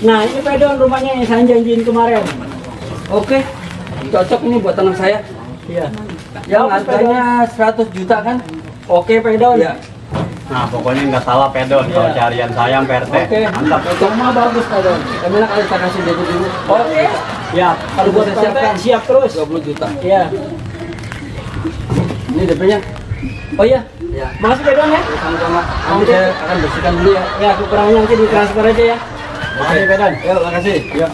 Nah, ini pedon rumahnya yang saya janjiin kemarin. Oke, cocok ini buat anak saya. Iya. Yang harganya 100 juta kan? Oke, pedon. Iya. Nah, pokoknya nggak salah pedon kalau Iya. carian saya Pak RT. Oke, Mantap. rumah bagus pedon. Gimana kalau kita kasih DP dulu? Oke. Ya, Kalau buat saya siapkan, siapkan siap terus. 20 juta. Iya. Ini DP-nya. Oh iya. Ya. Makasih pedon ya. Sama-sama. Nanti saya akan bersihkan dulu ya. Ya, kekurangannya nanti ditransfer aja ya. Makasih pedon. Yuk, makasih. Yuk.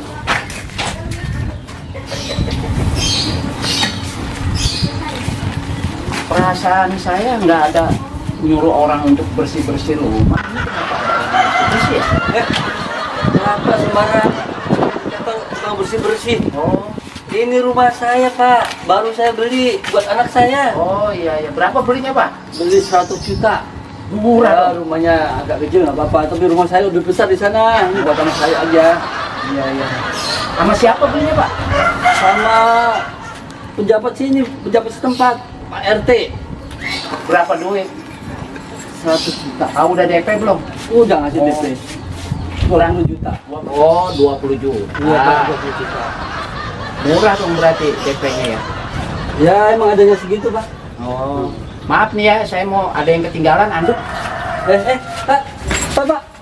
Perasaan saya nggak ada nyuruh orang untuk bersih-bersih rumah. Ini kenapa ada orang bersih-bersih ya? Kenapa sembarang tukang bersih-bersih? Oh, Ini rumah saya, Pak. Baru saya beli buat anak saya. oh iya iya. Berapa belinya Pak? Beli 100 juta. Murah Ya, dong. rumahnya agak kecil nggak apa-apa, tapi rumah saya lebih besar di sana. Ini buat anak saya aja. Iya iya. Sama siapa belinya Pak? Sama pejabat sini, pejabat setempat, Pak RT. Berapa duit? 100 juta. Ah, udah DP belum? Udah ngasih Oh. DP. 20 juta. Oh, 20 juta. Iya, Pak, 20 juta. Murah dong berarti DP-nya ya. Ya, emang adanya segitu, Pak. Oh. Maaf nih ya, saya mau ada yang ketinggalan, anduk. Pak,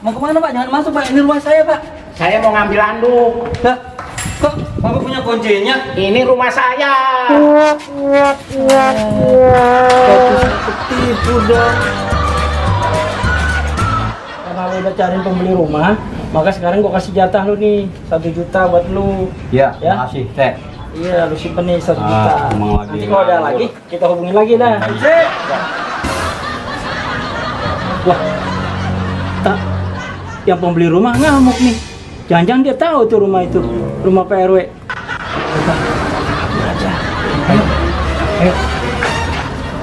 mau kemana, Pak? Jangan masuk, Pak. Ini rumah saya, Pak. Saya mau ngambil anduk. Lah, kok Bapak punya kuncinya? Ini rumah saya. Ketipu dong. Karena lu udah cariin pembeli rumah, maka sekarang gua kasih jatah lu nih 1 juta buat lu. Ya, Ya. makasih, Teh. Iya, lu simpen nih 1 juta. emang lagi Nanti kalau ada nganggur. lagi, kita hubungin lagi dah. Wah, tak, yang pembeli rumah ngamuk nih. Jangan-jangan dia tahu tuh rumah itu, rumah PRW.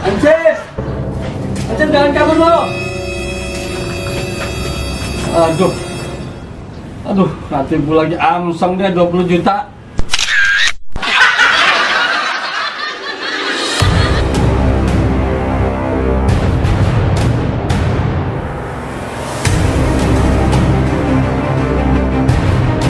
Ansip! Ansip, jangan kabur lo! Aduh. Aduh, nanti lagi Amsang dia 20 juta.